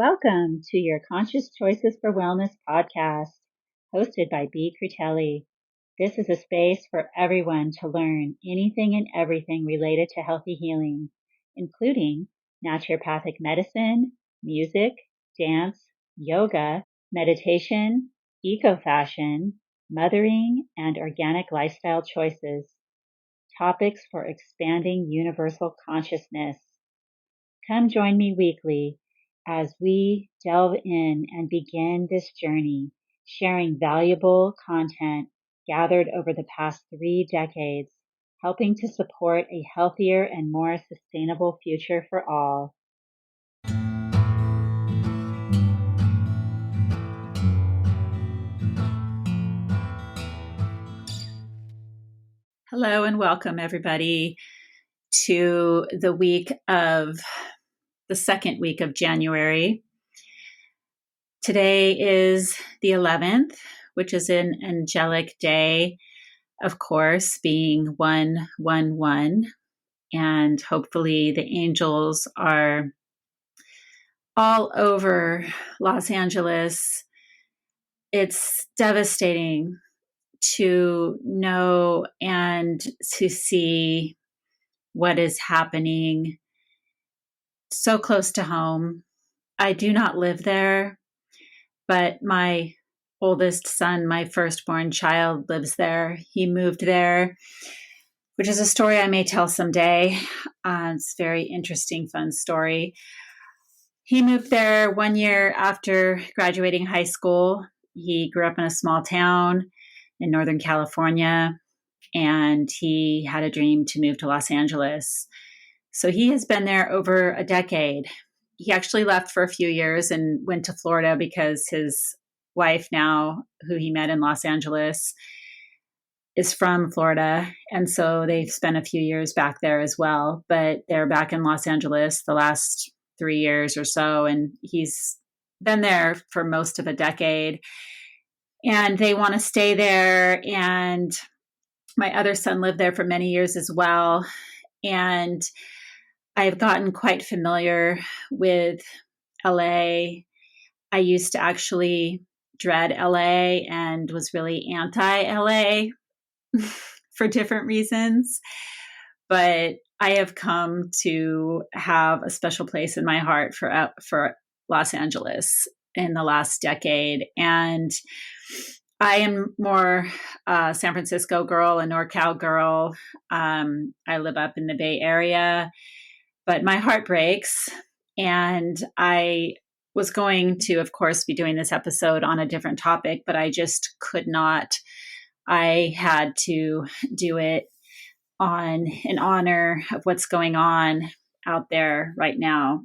Welcome to your Conscious Choices for Wellness podcast, hosted by B. Crutelli. This is a space for everyone to learn anything and everything related to healthy healing, including naturopathic medicine, music, dance, yoga, meditation, eco-fashion, mothering, and organic lifestyle choices. Topics for expanding universal consciousness. Come join me weekly as we delve in and begin this journey, sharing valuable content gathered over the past 3 decades, helping to support a healthier and more sustainable future for all. Hello and welcome everybody to the second week of January. Today is the 11th, which is an angelic day, of course, being 111. And hopefully the angels are all over Los Angeles. It's devastating to know and to see what is happening so close to home. I do not live there, but my oldest son, my firstborn child, lives there. He moved there, which is a story I may tell someday. It's a very interesting, fun story. He moved there 1 year after graduating high school. He grew up in a small town in Northern California, and he had a dream to move to Los Angeles. So he has been there over a decade. He actually left for a few years and went to Florida because his wife now, who he met in Los Angeles, is from Florida. And so they've spent a few years back there as well. But they're back in Los Angeles the last 3 years or so. And he's been there for most of a decade. And they want to stay there. And my other son lived there for many years as well. And I've gotten quite familiar with LA. I used to actually dread LA and was really anti-LA for different reasons. But I have come to have a special place in my heart for Los Angeles in the last decade. And I am more a San Francisco girl, a NorCal girl. I live up in the Bay Area, but my heart breaks. And I was going to, of course, be doing this episode on a different topic, but I just could not. I had to do it in honor of what's going on out there right now.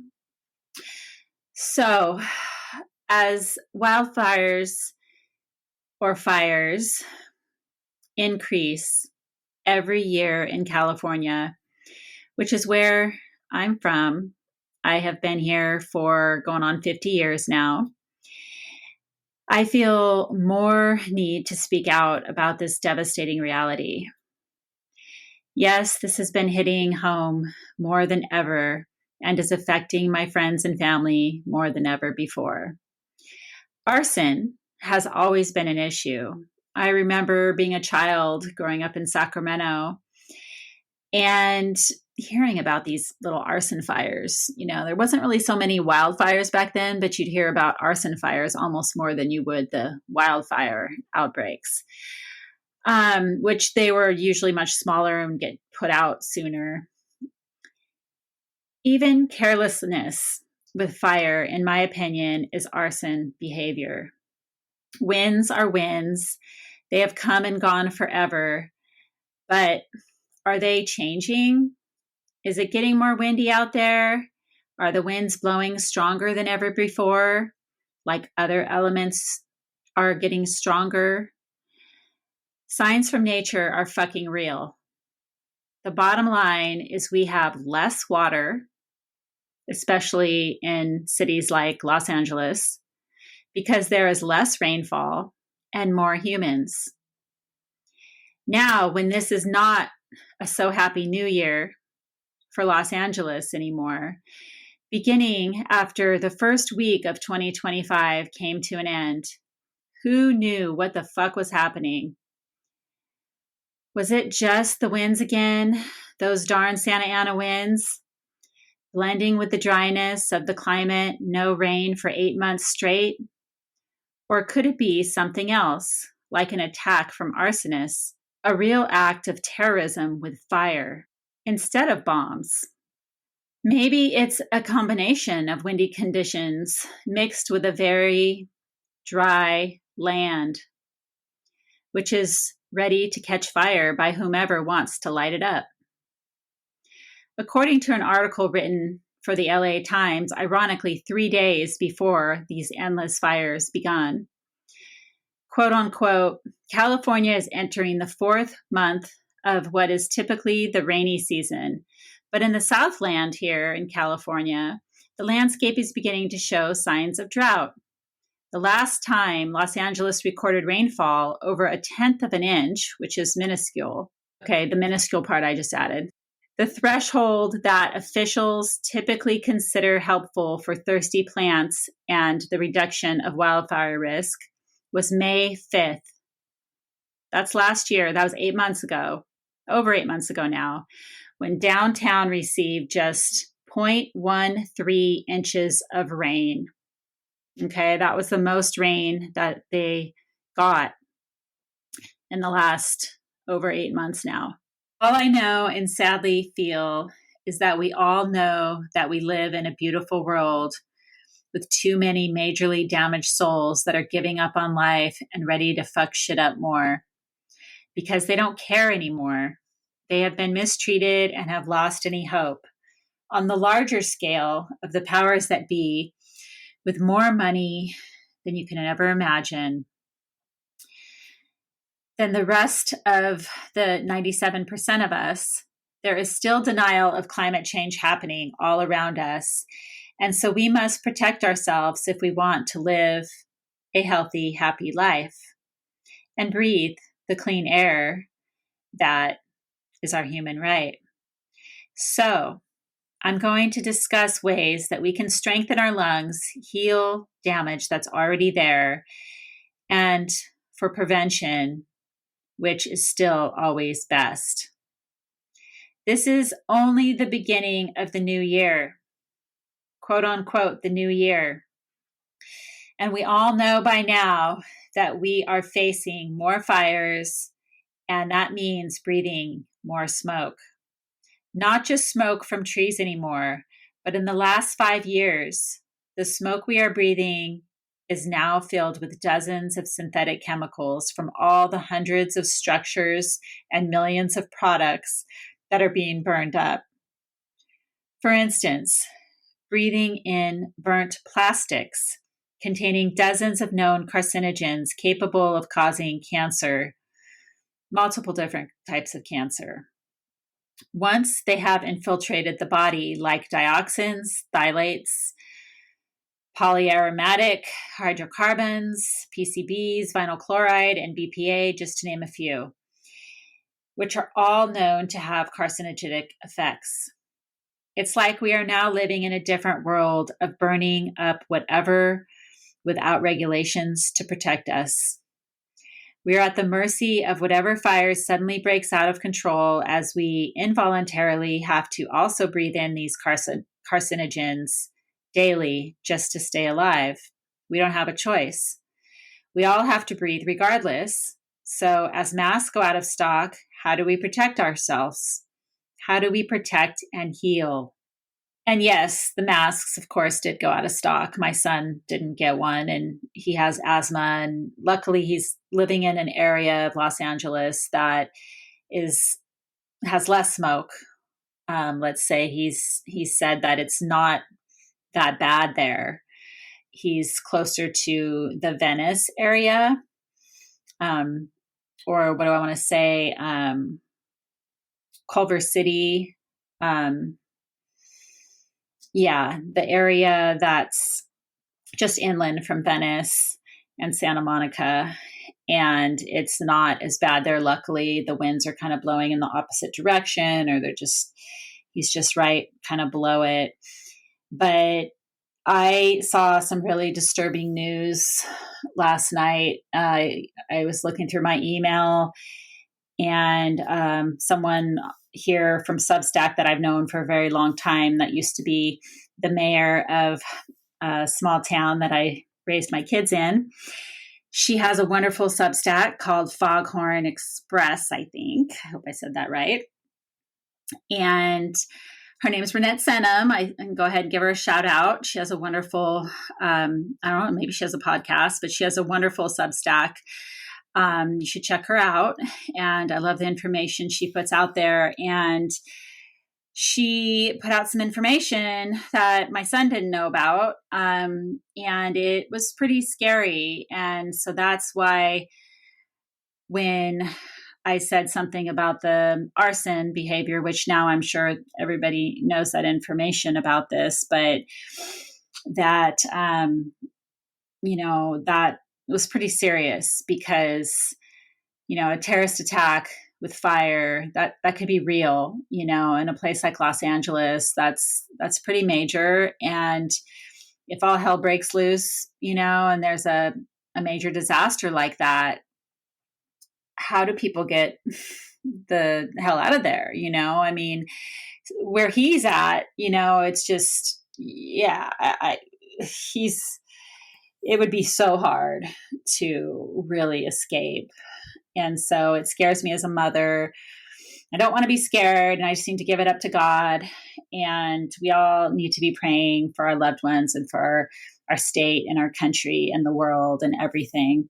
So, as wildfires or fires increase every year in California, which is where I'm from, I have been here for going on 50 years now. I feel more need to speak out about this devastating reality. Yes, this has been hitting home more than ever and is affecting my friends and family more than ever before. Arson has always been an issue. I remember being a child growing up in Sacramento and hearing about these little arson fires. You know, there wasn't really so many wildfires back then, but you'd hear about arson fires almost more than you would the wildfire outbreaks, which they were usually much smaller and get put out sooner. Even carelessness with fire, in my opinion, is arson behavior. Winds are winds. They have come and gone forever, but are they changing? Is it getting more windy out there? Are the winds blowing stronger than ever before? Like other elements are getting stronger? Signs from nature are fucking real. The bottom line is we have less water, especially in cities like Los Angeles, because there is less rainfall and more humans. Now, when this is not a so happy new year for Los Angeles anymore, Beginning after the first week of 2025 came to an end, who knew what the fuck was happening? Was it just the winds again? Those darn Santa Ana winds? Blending with the dryness of the climate, no rain for 8 months straight? Or could it be something else, like an attack from arsonists, a real act of terrorism with fire instead of bombs? Maybe it's a combination of windy conditions mixed with a very dry land, which is ready to catch fire by whomever wants to light it up. According to an article written for the LA Times, ironically 3 days before these endless fires begun, quote unquote, California is entering the fourth month of what is typically the rainy season. But in the Southland here in California, the landscape is beginning to show signs of drought. The last time Los Angeles recorded rainfall over 1/10 of an inch, which is minuscule. Okay, the minuscule part I just added. The threshold that officials typically consider helpful for thirsty plants and the reduction of wildfire risk was May 5th. That's last year. That was 8 months ago, over 8 months ago now, when downtown received just 0.13 inches of rain. Okay, that was the most rain that they got in the last over 8 months now. All I know and sadly feel is that we all know that we live in a beautiful world with too many majorly damaged souls that are giving up on life and ready to fuck shit up more because they don't care anymore. They have been mistreated and have lost any hope. On the larger scale of the powers that be, with more money than you can ever imagine, than the rest of the 97% of us, there is still denial of climate change happening all around us. And so we must protect ourselves if we want to live a healthy, happy life and breathe the clean air that is our human right. So I'm going to discuss ways that we can strengthen our lungs, heal damage that's already there, and for prevention, which is still always best. This is only the beginning of the new year, quote unquote, the new year. And we all know by now that we are facing more fires, and that means breathing more smoke. Not just smoke from trees anymore, but in the last 5 years, the smoke we are breathing is now filled with dozens of synthetic chemicals from all the hundreds of structures and millions of products that are being burned up. For instance, breathing in burnt plastics containing dozens of known carcinogens capable of causing cancer, multiple different types of cancer. Once they have infiltrated the body, like dioxins, phthalates, polyaromatic hydrocarbons, PCBs, vinyl chloride, and BPA, just to name a few, which are all known to have carcinogenic effects. It's like we are now living in a different world of burning up whatever without regulations to protect us. We are at the mercy of whatever fire suddenly breaks out of control as we involuntarily have to also breathe in these carcinogens daily just to stay alive. We don't have a choice. We all have to breathe regardless. So as masks go out of stock, how do we protect ourselves? How do we protect and heal? And yes, the masks, of course, did go out of stock. My son didn't get one, and he has asthma. And luckily, he's living in an area of Los Angeles that has less smoke. Let's say he said that it's not that bad there. He's closer to the Venice area, or what do I want to say? Culver City. The area that's just inland from Venice and Santa Monica. And it's not as bad there. Luckily, the winds are kind of blowing in the opposite direction, or he's just right kind of below it. But I saw some really disturbing news last night. I was looking through my email, and someone here from Substack that I've known for a very long time, that used to be the mayor of a small town that I raised my kids in. She has a wonderful Substack called Foghorn Express, I think. I hope I said that right. And her name is Renette Senum. I can go ahead and give her a shout out. She has a wonderful, I don't know, maybe she has a podcast, but she has a wonderful Substack. You should check her out. And I love the information she puts out there. And she put out some information that my son didn't know about. And it was pretty scary. And so that's why when I said something about the arson behavior, which now I'm sure everybody knows that information about this, but that, that was pretty serious because, a terrorist attack with fire, that could be real, in a place like Los Angeles, that's pretty major. And if all hell breaks loose, and there's a major disaster like that, how do people get the hell out of there? I mean, where he's at, it's just, yeah, it would be so hard to really escape. And so it scares me as a mother. I don't want to be scared, and I just need to give it up to God. And we all need to be praying for our loved ones and for our state and our country and the world and everything.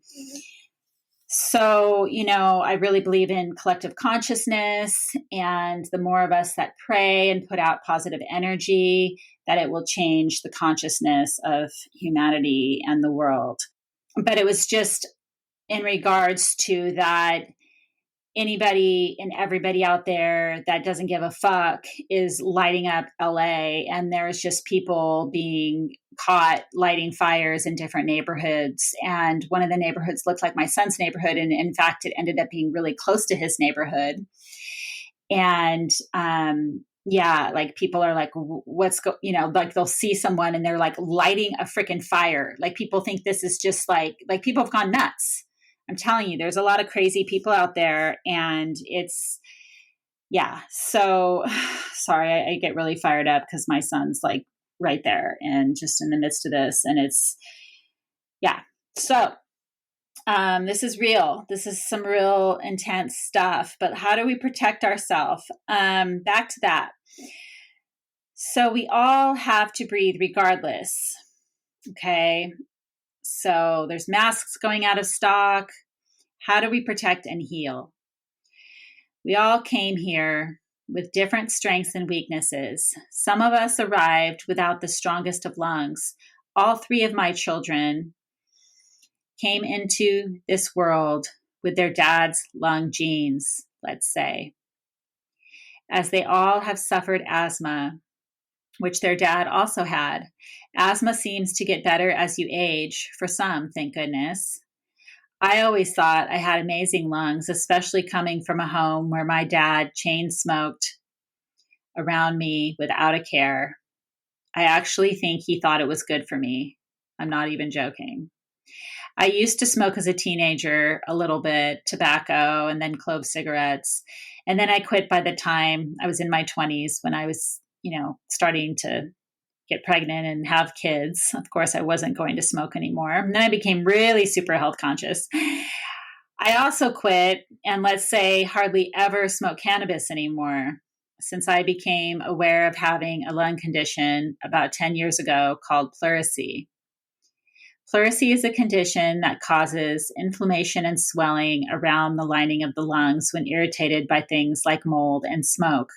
So, I really believe in collective consciousness, and the more of us that pray and put out positive energy, that it will change the consciousness of humanity and the world. But it was just in regards to that, anybody and everybody out there that doesn't give a fuck is lighting up LA, and there's just people being caught lighting fires in different neighborhoods. And one of the neighborhoods looked like my son's neighborhood, and in fact it ended up being really close to his neighborhood. And like people are like, like they'll see someone and they're like lighting a freaking fire. Like people think this is just like people have gone nuts. I'm telling you, there's a lot of crazy people out there, and it's, yeah. So sorry, I get really fired up because my son's like right there and just in the midst of this, and it's, yeah. So this is real. This is some real intense stuff, but how do we protect ourselves? Back to that. So we all have to breathe regardless. Okay. So there's masks going out of stock. How do we protect and heal? We all came here with different strengths and weaknesses. Some of us arrived without the strongest of lungs. All three of my children came into this world with their dad's lung genes, let's say, as they all have suffered asthma, which their dad also had. Asthma seems to get better as you age, for some, thank goodness. I always thought I had amazing lungs, especially coming from a home where my dad chain smoked around me without a care. I actually think he thought it was good for me. I'm not even joking. I used to smoke as a teenager, a little bit, tobacco and then clove cigarettes. And then I quit by the time I was in my 20s, when I was, starting to get pregnant and have kids. Of course, I wasn't going to smoke anymore. And then I became really super health conscious. I also quit and, let's say, hardly ever smoke cannabis anymore, since I became aware of having a lung condition about 10 years ago called pleurisy. Pleurisy is a condition that causes inflammation and swelling around the lining of the lungs when irritated by things like mold and smoke.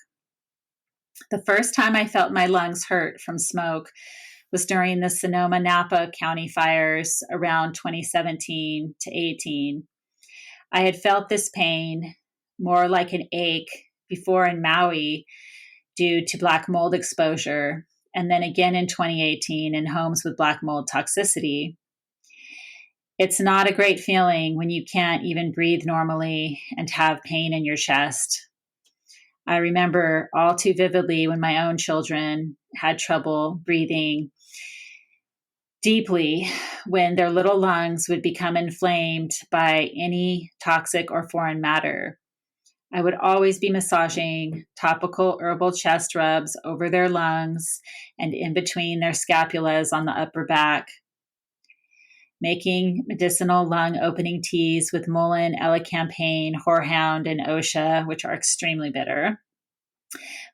The first time I felt my lungs hurt from smoke was during the Sonoma-Napa County fires around 2017 to 18. I had felt this pain, more like an ache, before in Maui due to black mold exposure, and then again in 2018 in homes with black mold toxicity. It's not a great feeling when you can't even breathe normally and have pain in your chest. I remember all too vividly when my own children had trouble breathing deeply, when their little lungs would become inflamed by any toxic or foreign matter. I would always be massaging topical herbal chest rubs over their lungs and in between their scapulas on the upper back, making medicinal lung opening teas with mullein, elecampane, horehound, and osha, which are extremely bitter.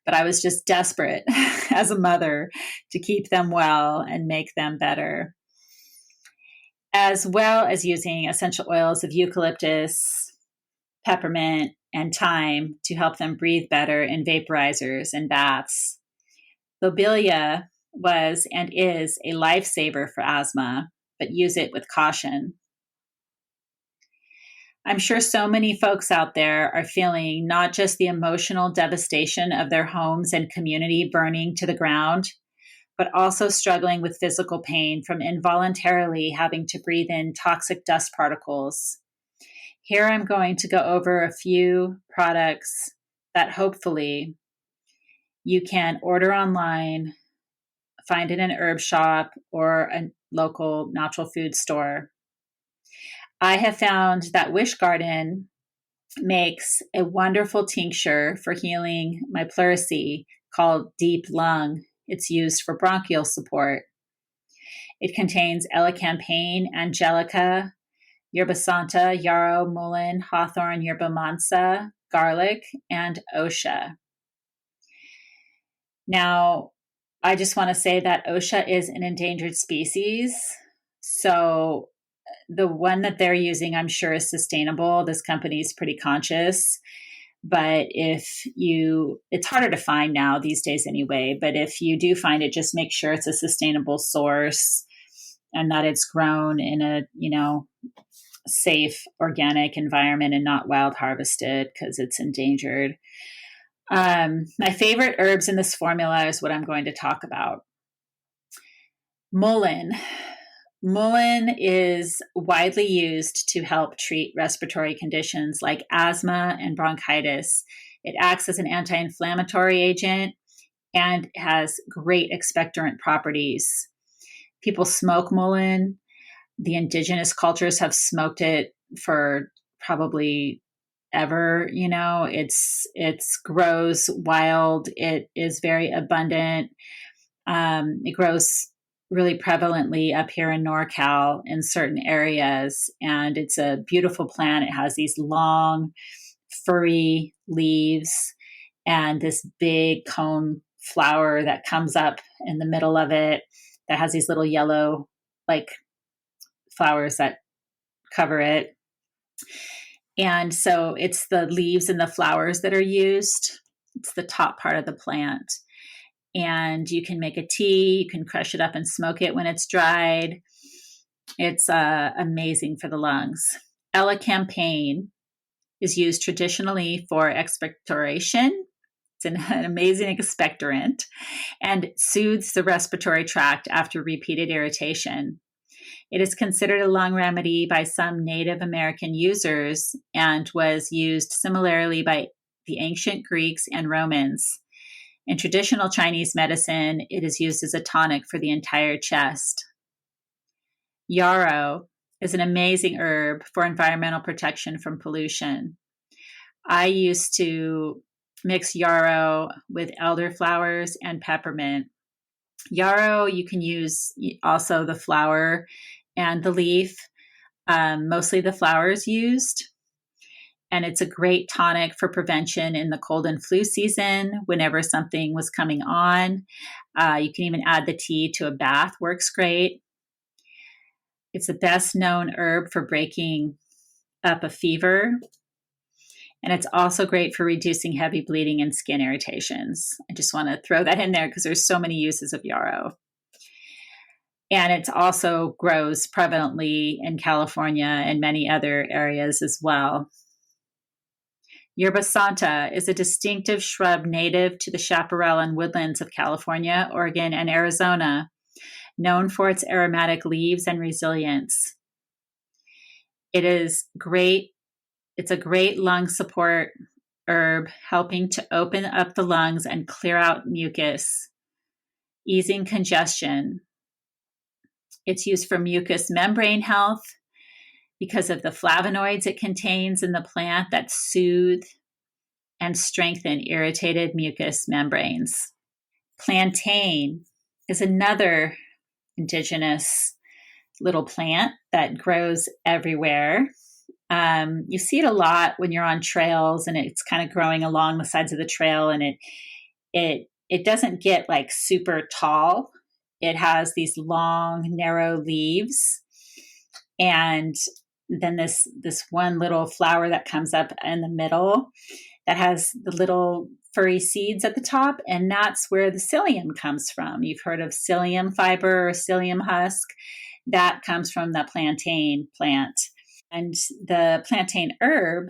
But I was just desperate as a mother to keep them well and make them better, as well as using essential oils of eucalyptus, peppermint, and thyme to help them breathe better in vaporizers and baths. Lobelia was and is a lifesaver for asthma, but use it with caution. I'm sure so many folks out there are feeling not just the emotional devastation of their homes and community burning to the ground, but also struggling with physical pain from involuntarily having to breathe in toxic dust particles. Here I'm going to go over a few products that hopefully you can order online, find in an herb shop or a local natural food store. I have found that Wish Garden makes a wonderful tincture for healing my pleurisy called Deep Lung. It's used for bronchial support. It contains elecampane, angelica, yerba santa, yarrow, mullein, hawthorn, yerba mansa, garlic, and osha. Now, I just want to say that osha is an endangered species. So the one that they're using, I'm sure, is sustainable. This company is pretty conscious. But it's harder to find now these days anyway. But if you do find it, just make sure it's a sustainable source and that it's grown in a, safe organic environment and not wild harvested because it's endangered. My favorite herbs in this formula is what I'm going to talk about. Mullein. Mullein is widely used to help treat respiratory conditions like asthma and bronchitis. It acts as an anti-inflammatory agent and has great expectorant properties. People smoke mullein. The indigenous cultures have smoked it for probably ever. It's grows wild. It is very abundant. It grows really prevalently up here in NorCal in certain areas. And it's a beautiful plant. It has these long, furry leaves and this big cone flower that comes up in the middle of it that has these little yellow, flowers that cover it. And so it's the leaves and the flowers that are used. It's the top part of the plant. And you can make a tea, you can crush it up and smoke it when it's dried. It's amazing for the lungs. Elecampane is used traditionally for expectoration. It's an amazing expectorant and soothes the respiratory tract after repeated irritation. It is considered a lung remedy by some Native American users and was used similarly by the ancient Greeks and Romans. In traditional Chinese medicine, it is used as a tonic for the entire chest. Yarrow is an amazing herb for environmental protection from pollution. I used to mix yarrow with elderflowers and peppermint. Yarrow, you can use also the flower and the leaf, mostly the flowers used. And it's a great tonic for prevention in the cold and flu season whenever something was coming on. You can even add the tea to a bath, works great. It's the best known herb for breaking up a fever. And it's also great for reducing heavy bleeding and skin irritations. I just want to throw that in there because there's so many uses of yarrow. And it also grows prevalently in California and many other areas as well. Yerba Santa is a distinctive shrub native to the chaparral and woodlands of California, Oregon, and Arizona, known for its aromatic leaves and resilience. It is great. It's a great lung support herb, helping to open up the lungs and clear out mucus, easing congestion. It's used for mucous membrane health because of the flavonoids it contains in the plant that soothe and strengthen irritated mucous membranes. Plantain is another indigenous little plant that grows everywhere. You see it a lot when you're on trails, and it's kind of growing along the sides of the trail, and it doesn't get like super tall. It has these long, narrow leaves, and then this one little flower that comes up in the middle that has the little furry seeds at the top, and that's where the psyllium comes from. You've heard of psyllium fiber or psyllium husk. That comes from the plantain plant. And the plantain herb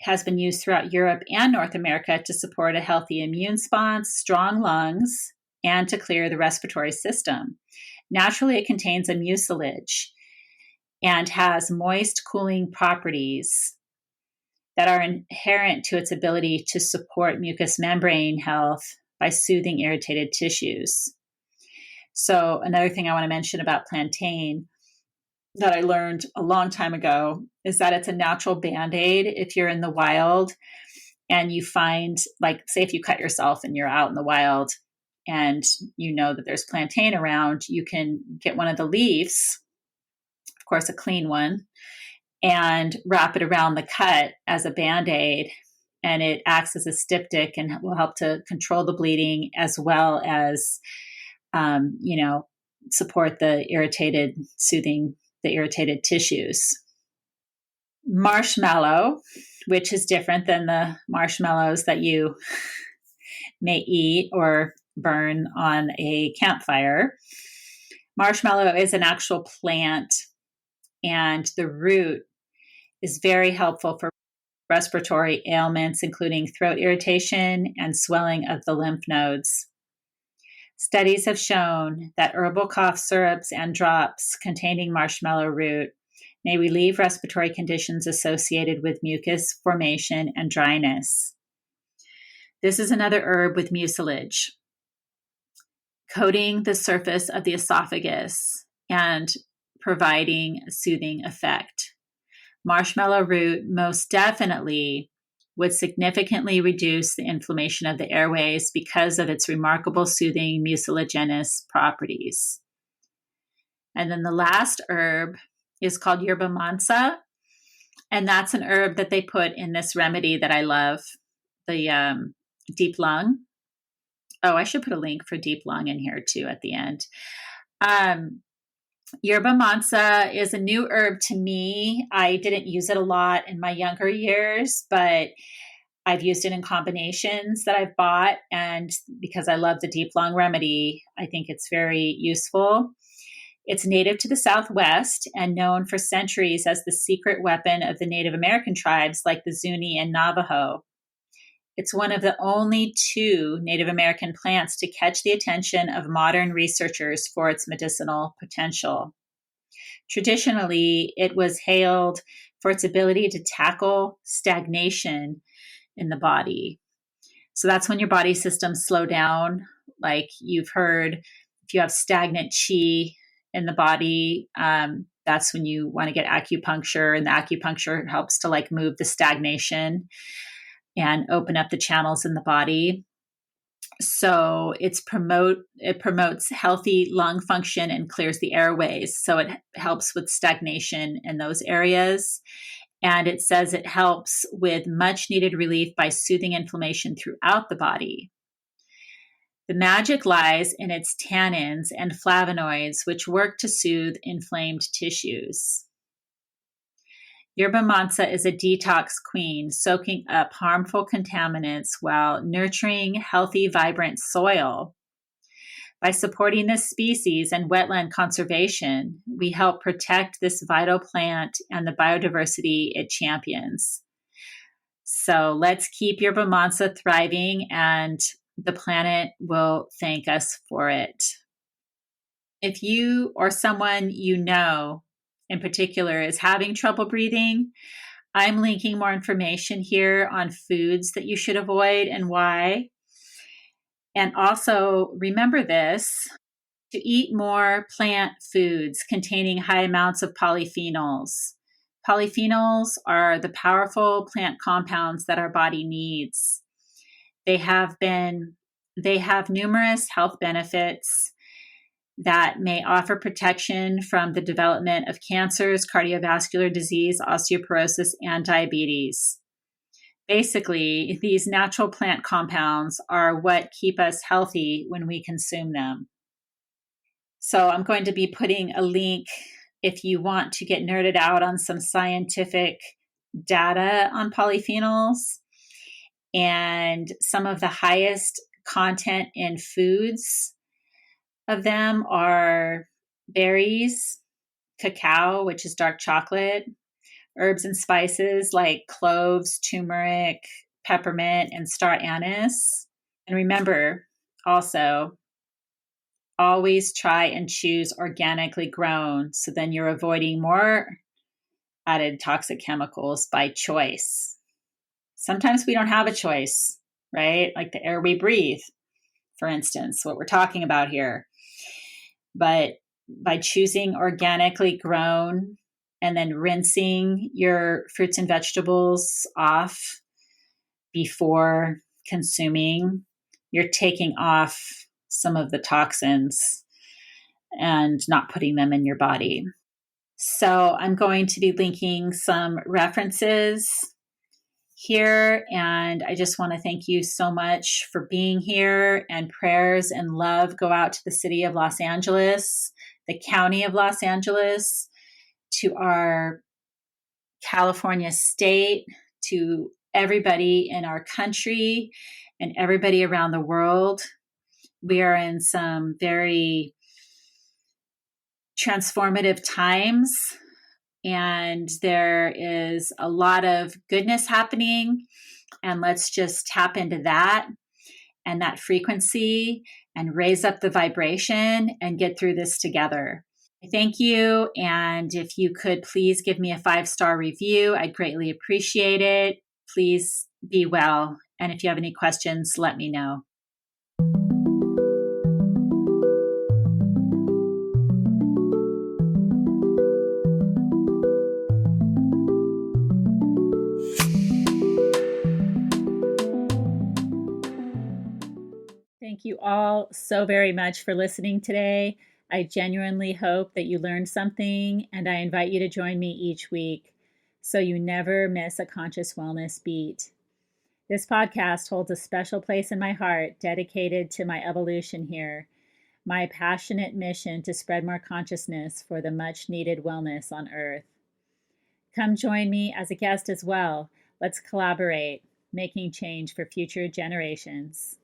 has been used throughout Europe and North America to support a healthy immune response, strong lungs, and to clear the respiratory system. Naturally, it contains a mucilage and has moist cooling properties that are inherent to its ability to support mucous membrane health by soothing irritated tissues. So another thing I want to mention about plantain that I learned a long time ago is that it's a natural Band-Aid if you're in the wild and you find, like, say if you cut yourself and you're out in the wild and you know that there's plantain around, you can get one of the leaves, of course a clean one, and wrap it around the cut as a Band-Aid, and it acts as a styptic and will help to control the bleeding as well as, support soothing the irritated tissues. Marshmallow, which is different than the marshmallows that you may eat or burn on a campfire. Marshmallow is an actual plant, and the root is very helpful for respiratory ailments, including throat irritation and swelling of the lymph nodes. Studies have shown that herbal cough syrups and drops containing marshmallow root may relieve respiratory conditions associated with mucus formation and dryness. This is another herb with mucilage, coating the surface of the esophagus and providing a soothing effect. Marshmallow root most definitely would significantly reduce the inflammation of the airways because of its remarkable soothing mucilaginous properties. And then the last herb is called yerba mansa, and that's an herb that they put in this remedy that I love, the deep lung. Oh, I should put a link for deep lung in here too at the end. Yerba mansa is a new herb to me. I didn't use it a lot in my younger years, but I've used it in combinations that I've bought. And because I love the deep lung remedy, I think it's very useful. It's native to the Southwest and known for centuries as the secret weapon of the Native American tribes like the Zuni and Navajo. It's one of the only 2 Native American plants to catch the attention of modern researchers for its medicinal potential. Traditionally, it was hailed for its ability to tackle stagnation in the body. So that's when your body systems slow down. Like you've heard, if you have stagnant chi in the body, that's when you want to get acupuncture, and the acupuncture helps to like move the stagnation and open up the channels in the body. So it promotes healthy lung function and clears the airways. So it helps with stagnation in those areas. And it says it helps with much needed relief by soothing inflammation throughout the body. The magic lies in its tannins and flavonoids, which work to soothe inflamed tissues. Yerba mansa is a detox queen, soaking up harmful contaminants while nurturing healthy, vibrant soil. By supporting this species and wetland conservation, we help protect this vital plant and the biodiversity it champions. So let's keep yerba mansa thriving, and the planet will thank us for it. If you or someone you know in particular is having trouble breathing, I'm linking more information here on foods that you should avoid and why. And also remember this, to eat more plant foods containing high amounts of polyphenols. Polyphenols are the powerful plant compounds that our body needs. They have numerous health benefits that may offer protection from the development of cancers, cardiovascular disease, osteoporosis, and diabetes. Basically, these natural plant compounds are what keep us healthy when we consume them. So I'm going to be putting a link if you want to get nerded out on some scientific data on polyphenols. And some of the highest content in foods of them are berries, cacao, which is dark chocolate, herbs and spices like cloves, turmeric, peppermint, and star anise. And remember also, always try and choose organically grown. So then you're avoiding more added toxic chemicals by choice. Sometimes we don't have a choice, right? Like the air we breathe, for instance, what we're talking about here. But by choosing organically grown and then rinsing your fruits and vegetables off before consuming, you're taking off some of the toxins and not putting them in your body. So I'm going to be linking some references here, and I just want to thank you so much for being here, and prayers and love go out to the city of Los Angeles, the county of Los Angeles, to our California state, to everybody in our country and everybody around the world. We are in some very transformative times, and there is a lot of goodness happening, and let's just tap into that and that frequency and raise up the vibration and get through this together. Thank you, and if you could please give me a 5-star review, I'd greatly appreciate it. Please be well, and if you have any questions, let me know. Thank you all so very much for listening today. I genuinely hope that you learned something, and I invite you to join me each week so you never miss a conscious wellness beat. This podcast holds a special place in my heart dedicated to my evolution here, my passionate mission to spread more consciousness for the much needed wellness on Earth. Come join me as a guest as well. Let's collaborate, making change for future generations.